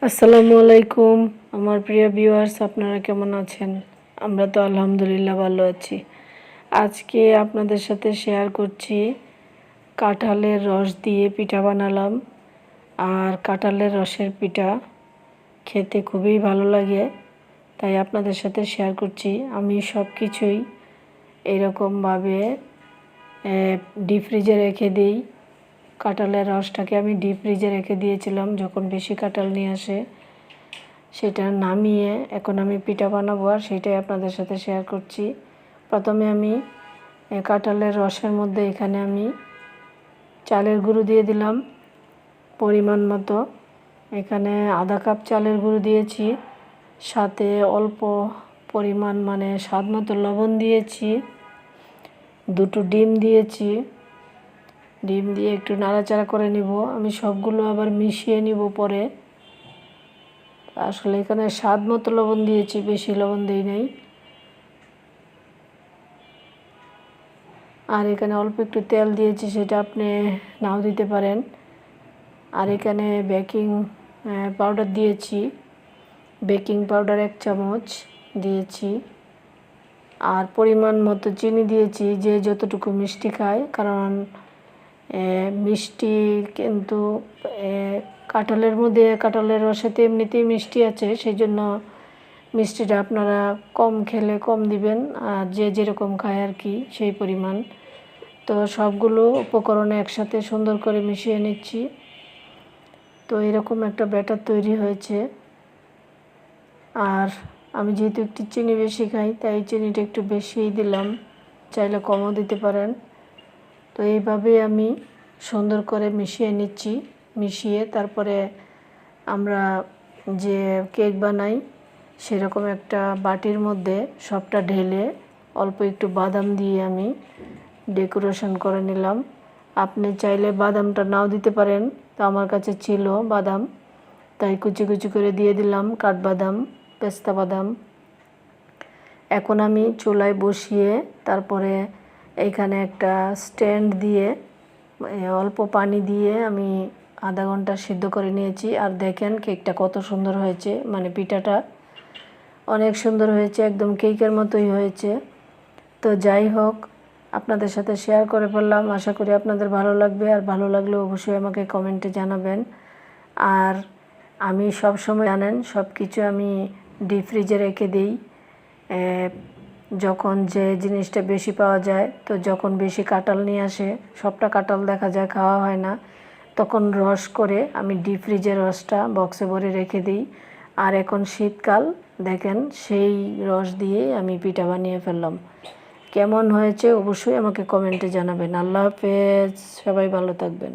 আসসালামু আলাইকুম আমার প্রিয় ভিউয়ার্স, আপনারা কেমন আছেন? আমরা তো আলহামদুলিল্লাহ ভালো আছি। আজকে আপনাদের সাথে শেয়ার করছি কাঁঠালের রস দিয়ে পিঠা বানালাম। আর কাঁঠালের রসের পিঠা খেতে খুবই ভালো লাগে, তাই আপনাদের সাথে শেয়ার করছি। আমি সব কিছুই এরকমভাবে ডিপ ফ্রিজে রেখে দিই। কাঁঠালের রসটাকে আমি ডিপ ফ্রিজে রেখে দিয়েছিলাম, যখন বেশি কাঁঠাল নিয়ে আসে সেটা নামিয়ে এখন আমি পিঠা বানাবো, আর সেটাই আপনাদের সাথে শেয়ার করছি। প্রথমে আমি কাঁঠালের রসের মধ্যে এখানে আমি চালের গুঁড়ো দিয়ে দিলাম পরিমাণ মতো। এখানে আধা কাপ চালের গুঁড়ো দিয়েছি, সাথে অল্প পরিমাণ মানে স্বাদ মতো লবণ দিয়েছি, দুটো ডিম দিয়েছি। ডিম দিয়ে একটু নাড়াচাড়া করে নিব। আমি সবগুলো আবার মিশিয়ে নিব পরে। আসলে এখানে স্বাদ মতো লবণ দিয়েছি, বেশি লবণ দিই নাই। আর এখানে অল্প একটু তেল দিয়েছি, সেটা আপনি নাও দিতে পারেন। আর এখানে বেকিং পাউডার দিয়েছি, বেকিং পাউডার 1 চামচ দিয়েছি। আর পরিমাণ মতো চিনি দিয়েছি, যে যতটুকু মিষ্টি খায়, কারণ মিষ্টি কিন্তু কাঁঠালের মধ্যে, কাঁঠালের রসেতে এমনিতেই মিষ্টি আছে, সেই জন্য মিষ্টিটা আপনারা কম খেলে কম দিবেন, আর যে যেরকম খায় আর কি সেই পরিমাণ। তো সবগুলো উপকরণ একসাথে সুন্দর করে মিশিয়ে নিচ্ছি। তো এরকম একটা ব্যাটার তৈরি হয়েছে। আর আমি যেহেতু একটু চিনি বেশি খাই, তাই চিনিটা একটু বেশিই দিলাম, চাইলে কমও দিতে পারেন। তো এইভাবেই আমি সুন্দর করে মিশিয়ে নিচ্ছি। মিশিয়ে তারপরে আমরা যে কেক বানাই সেরকম একটা বাটির মধ্যে সবটা ঢেলে অল্প একটু বাদাম দিয়ে আমি ডেকোরেশন করে নিলাম। আপনি চাইলে বাদামটা নাও দিতে পারেন, তো আমার কাছে ছিল বাদাম, তাই কুচি কুচি করে দিয়ে দিলাম কাঠবাদাম, পেস্তা বাদাম। এখন আমি চুলায় বসিয়ে তারপরে এইখানে একটা স্ট্যান্ড দিয়ে অল্প পানি দিয়ে আমি আধা ঘন্টা সিদ্ধ করে নিয়েছি। আর দেখেন কেকটা কত সুন্দর হয়েছে, মানে পিঠাটা অনেক সুন্দর হয়েছে, একদম কেকের মতোই হয়েছে। তো যাই হোক, আপনাদের সাথে শেয়ার করে ফেললাম। আশা করি আপনাদের ভালো লাগবে, আর ভালো লাগলে অবশ্যই আমাকে কমেন্টে জানাবেন। আর আমি সব সময় জানেন সব কিছু আমি ডিপ ফ্রিজে রেখে দিই। যখন যে জিনিসটা বেশি পাওয়া যায়, তো যখন বেশি কাঁঠাল নিয়ে আসে, সবটা কাঁঠাল দেখা যায় খাওয়া হয় না, তখন রস করে আমি ডিপ ফ্রিজে রসটা বক্সে ভরে রেখে দিই। আর এখন শীতকাল, দেখেন সেই রস দিয়েই আমি পিঠা বানিয়ে ফেললাম। কেমন হয়েছে অবশ্যই আমাকে কমেন্টে জানাবেন। আল্লাহ হাফেজ, সবাই ভালো থাকবেন।